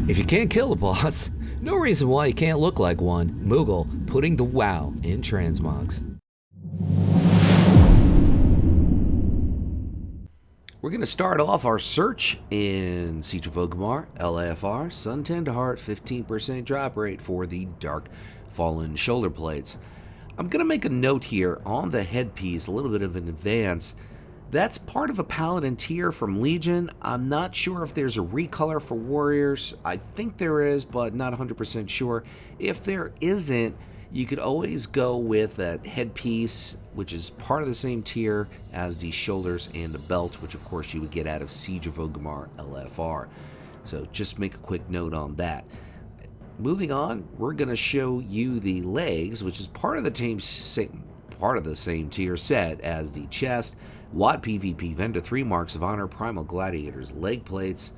If you can't kill a boss, no reason why you can't look like one. Moogle putting the wow in transmogs. We're going to start off our search in Siege of Orgrimmar, LAFR, Sun 10 to Heart, 15% drop rate for the Dark Fallen shoulder plates. I'm going to make a note here on the headpiece, a little bit of an advance. That's part of a Paladin tier from Legion. I'm not sure if there's a recolor for Warriors. I think there is, but not 100% sure. If there isn't, you could always go with that headpiece, which is part of the same tier as the shoulders and the belt, which of course you would get out of Siege of Orgrimmar LFR. So just make a quick note on that. Moving on, we're going to show you the legs, which is part of the same tier set as the chest. WoT PvP Vendor 3 Marks of Honor Primal Gladiators leg plates.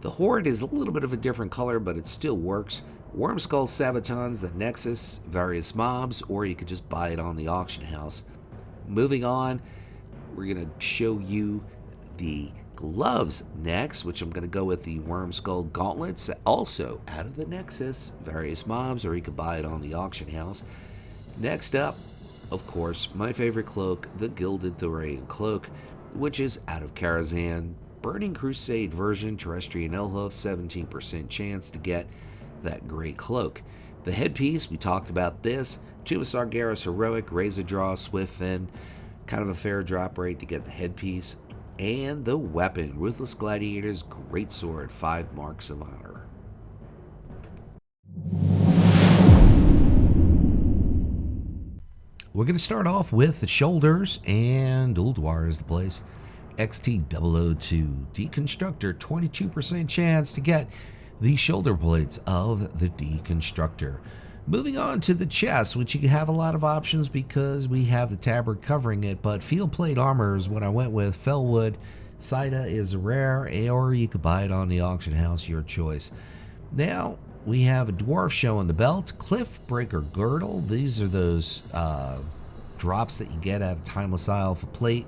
The Horde is a little bit of a different color, but it still works. Wormskull Sabatons, the Nexus, various mobs, or you could just buy it on the auction house. Moving on, we're going to show you the gloves next, which I'm going to go with the Wormskull Gauntlets, also out of the Nexus, various mobs, or you could buy it on the auction house. Next up, of course, my favorite cloak, the Gilded Thorian Cloak, which is out of Karazhan. Burning Crusade version, Terrestrian Elhoof, 17% chance to get that great cloak. The headpiece, we talked about this. Tomb of Sargeras Heroic, Razor Draw, Swift Fin, kind of a fair drop rate to get the headpiece. And the weapon, Ruthless Gladiator's Greatsword, 5 Marks of Honor. We're going to start off with the shoulders, and Ulduar is the place. XT002, Deconstructor, 22% chance to get the shoulder plates of the Deconstructor. Moving on to the chest, which you have a lot of options because we have the tabard covering it, but field plate armor is what I went with. Fellwood, Cata is a rare, or you could buy it on the auction house, your choice. Now, we have a dwarf showing the belt, Cliffbreaker Girdle. These are those drops that you get out of Timeless Isle for plate.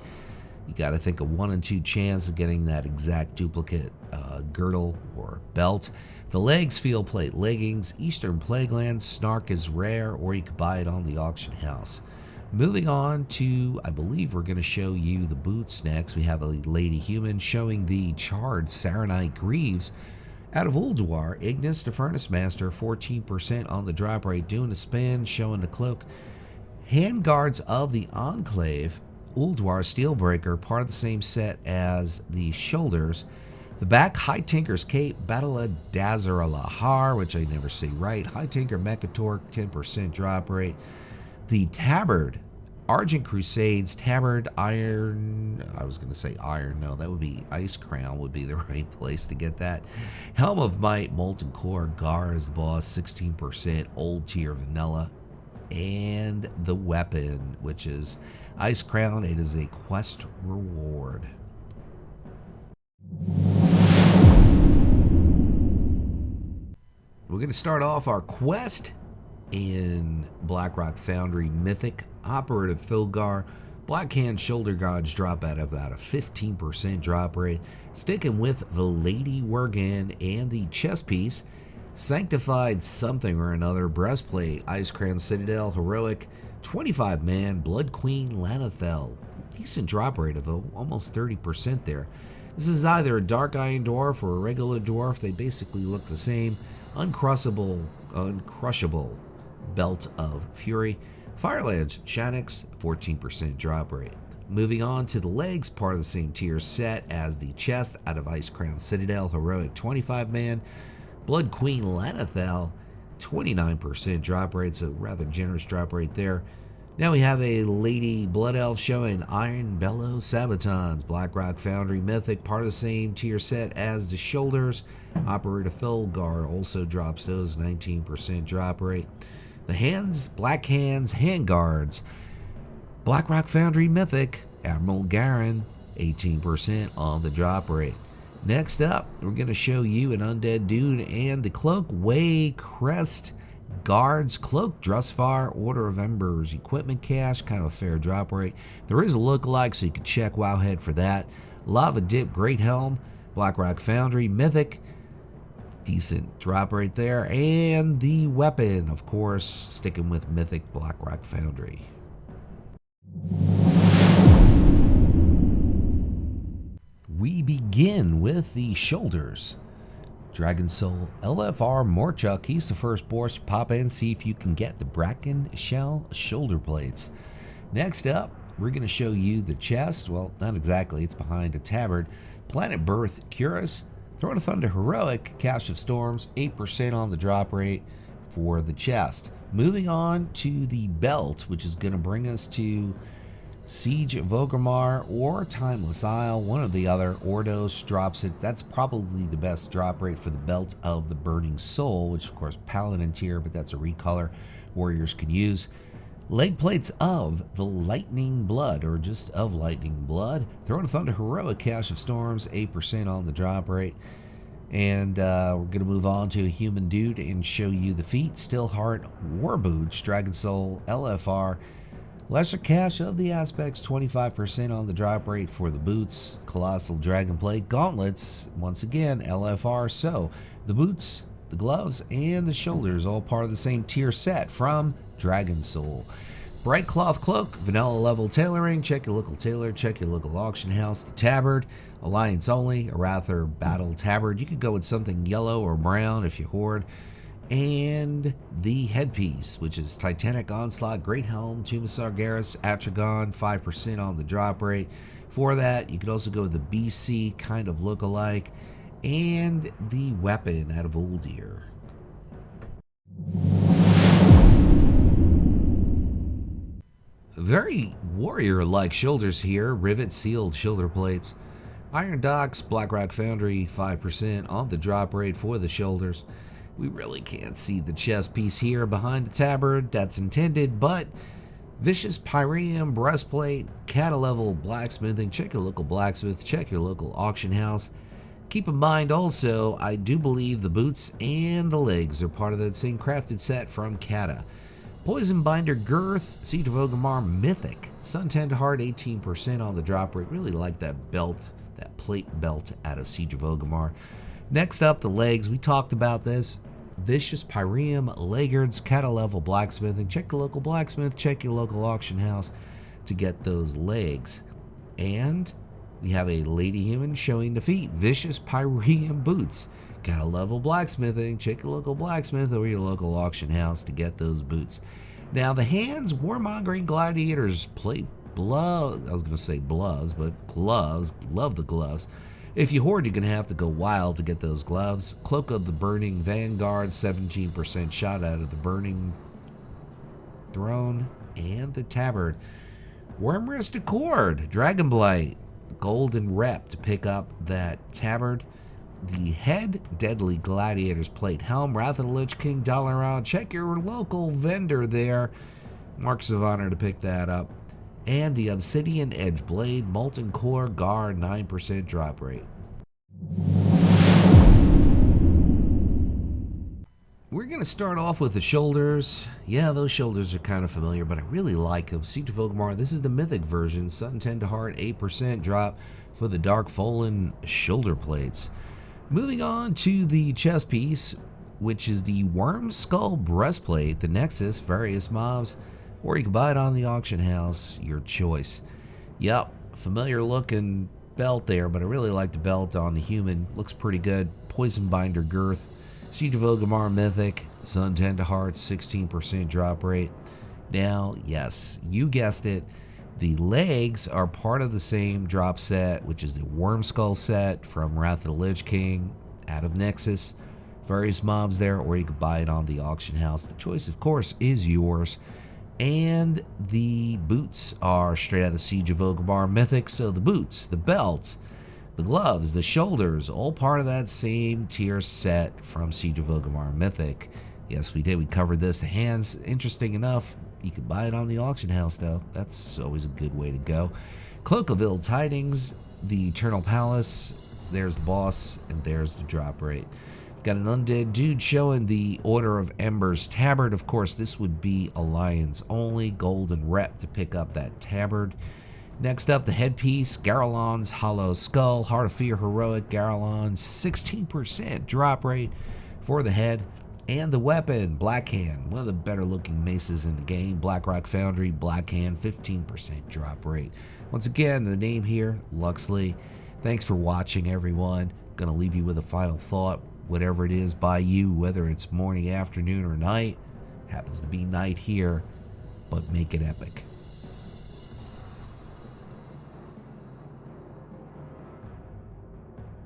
You got to think a 1 in 2 chance of getting that exact duplicate girdle or belt. The legs, field plate leggings, Eastern Plagueland, Snark is rare, or you could buy it on the auction house. Moving on to, I believe we're going to show you the boots next. We have a lady human showing the charred Saronite Greaves. Out of Ulduar, Ignis the Furnace Master, 14% on the drop rate, doing a spin, showing the cloak. Handguards of the Enclave, Ulduar Steelbreaker, part of the same set as the shoulders. The back, High Tinker's Cape, Battle Dazaralahar, which I never say right. High Tinker Mechatork, 10% drop rate. The tabard, Argent Crusades, tabard, iron, I was going to say iron, no, that would be Ice Crown would be the right place to get that. Helm of Might, Molten Core, Gar is the boss, 16%, old tier vanilla. And the weapon, which is Ice Crown, it is a quest reward. We're going to start off our quest in Blackrock Foundry Mythic. Operative Filgar, Blackhand Shoulder Guards drop out of about a 15% drop rate. Sticking with the Lady Worgen and the chest piece, Sanctified something or another, Breastplate, Ice Crown Citadel, Heroic, 25-man, Blood Queen, Lanathel. Decent drop rate of almost 30% there. This is either a Dark Iron Dwarf or a regular dwarf. They basically look the same. Uncrushable Belt of Fury. Firelands, Shanix, 14% drop rate. Moving on to the legs, part of the same tier set as the chest, out of Ice Crown Citadel, Heroic, 25-man. Blood Queen Lanathel, 29% drop rate, so rather generous drop rate there. Now we have a Lady Blood Elf showing Iron Bellow Sabatons, Blackrock Foundry Mythic, part of the same tier set as the shoulders. Operator Fulgar also drops those, 19% drop rate. The hands, Black Hands, Handguards, Blackrock Foundry Mythic, Admiral Garen, 18% on the drop rate. Next up, we're going to show you an Undead Dude and the Cloak, Way Crest Guards, Cloak, Drusvar, Order of Embers, Equipment Cache, kind of a fair drop rate. There is a lookalike, so you can check Wowhead for that. Lava Dip, Great Helm, Blackrock Foundry, Mythic, Decent drop right there. And the weapon, of course, sticking with Mythic Blackrock Foundry. We begin with the shoulders. Dragon Soul LFR Morchuk. He's the first boss. Pop in, see if you can get the Bracken Shell shoulder plates. Next up, we're going to show you the chest. Well, not exactly. It's behind a tabard. Planet Birth Cuirass. Throne of Thunder Heroic. Cache of Storms. 8% on the drop rate for the chest. Moving on to the belt, which is going to bring us to Siege of Orgrimmar or Timeless Isle, one or the other. Ordos drops it. That's probably the best drop rate for the Belt of the Burning Soul, which of course Paladin tier, but that's a recolor warriors can use. Leg plates of the Lightning Blood, or just of Lightning Blood. Throne of Thunder Heroic, Cache of Storms, 8% on the drop rate. And we're going to move on to a human dude and show you the feat. Stillheart War Boots, Dragon Soul LFR. Lesser Cache of the Aspects, 25% on the drop rate for the boots. Colossal Dragonplate Gauntlets, once again, LFR. So, the boots, the gloves, and the shoulders, all part of the same tier set from Dragon Soul. Bright Cloth Cloak, Vanilla Level Tailoring. Check your local tailor, check your local auction house. The Tabard, Alliance Only, Arather Battle Tabard. You could go with something yellow or brown if you hoard. And the headpiece, which is Titanic Onslaught, Great Helm, Tomb of Sargeras, Atragon, 5% on the drop rate. For that, you could also go with the BC kind of look-alike, and the weapon out of Uldir. Very warrior-like shoulders here, rivet-sealed shoulder plates. Iron Docks, Blackrock Foundry, 5% on the drop rate for the shoulders. We really can't see the chest piece here behind the tabard. That's intended, but Vicious Pyreum Breastplate, Cata level blacksmithing. Check your local blacksmith, check your local auction house. Keep in mind also, I do believe the boots and the legs are part of that same crafted set from Cata. Poison Binder Girth, Siege of Orgrimmar Mythic. Suntend Heart, 18% on the drop rate. Really like that belt, that plate belt out of Siege of Orgrimmar. Next up, the legs. We talked about this. Vicious Pyreum, Laggards, Cata level blacksmithing. Check your local blacksmith, check your local auction house to get those legs. And we have a lady human showing the feet. Vicious Pyreum boots. Cata level blacksmithing. Check your local blacksmith or your local auction house to get those boots. Now the hands, Warmongering Gladiators, plate gloves. I was going to say gloves, but gloves. Love the gloves. If you hoard, you're going to have to go wild to get those gloves. Cloak of the Burning Vanguard, 17% shot out of the Burning Throne. And the Tabard. Wormwrist Accord, Dragonblight, Golden Rep to pick up that Tabard. The head, Deadly Gladiator's Plate Helm, Wrath of the Lich King, $1 Check your local vendor there. Marks of Honor to pick that up. And the Obsidian Edge Blade, Molten Core, Gar, 9% drop rate. We're going to start off with the shoulders. Yeah, those shoulders are kind of familiar, but I really like them. Siege of Orgrimmar, this is the Mythic version. Sun Tend Heart, 8% drop for the Dark Fallen shoulder plates. Moving on to the chest piece, which is the Worm Skull Breastplate, the Nexus, various mobs. Or you can buy it on the auction house, your choice. Yep, familiar looking belt there, but I really like the belt on the human. Looks pretty good. Poison Binder Girth. Siege of Orgrimmar Mythic. Sun Tend Heart, 16% drop rate. Now, yes, you guessed it. The legs are part of the same drop set, which is the Worm Skull set from Wrath of the Lich King out of Nexus. Various mobs there, or you can buy it on the auction house. The choice, of course, is yours. And the boots are straight out of Siege of Orgrimmar Mythic. So the boots, the belt, the gloves, the shoulders, all part of that same tier set from Siege of Orgrimmar Mythic. Yes, we did. We covered this. The hands, interesting enough, you can buy it on the auction house, though. That's always a good way to go. Cloak of Ill Tidings, the Eternal Palace. There's the boss, and there's the drop rate. Got an undead dude showing the Order of Embers Tabard. Of course, this would be Alliance only. Golden Rep to pick up that Tabard. Next up, the headpiece, Garrelon's Hollow Skull, Heart of Fear Heroic, Garrelon's 16% drop rate for the head. And the weapon, Blackhand, one of the better looking maces in the game, Blackrock Foundry, Blackhand, 15% drop rate. Once again, the name here, Luxeley. Thanks for watching, everyone. Gonna leave you with a final thought, whatever it is by you, whether it's morning, afternoon, or night. Happens to be night here, but make it epic.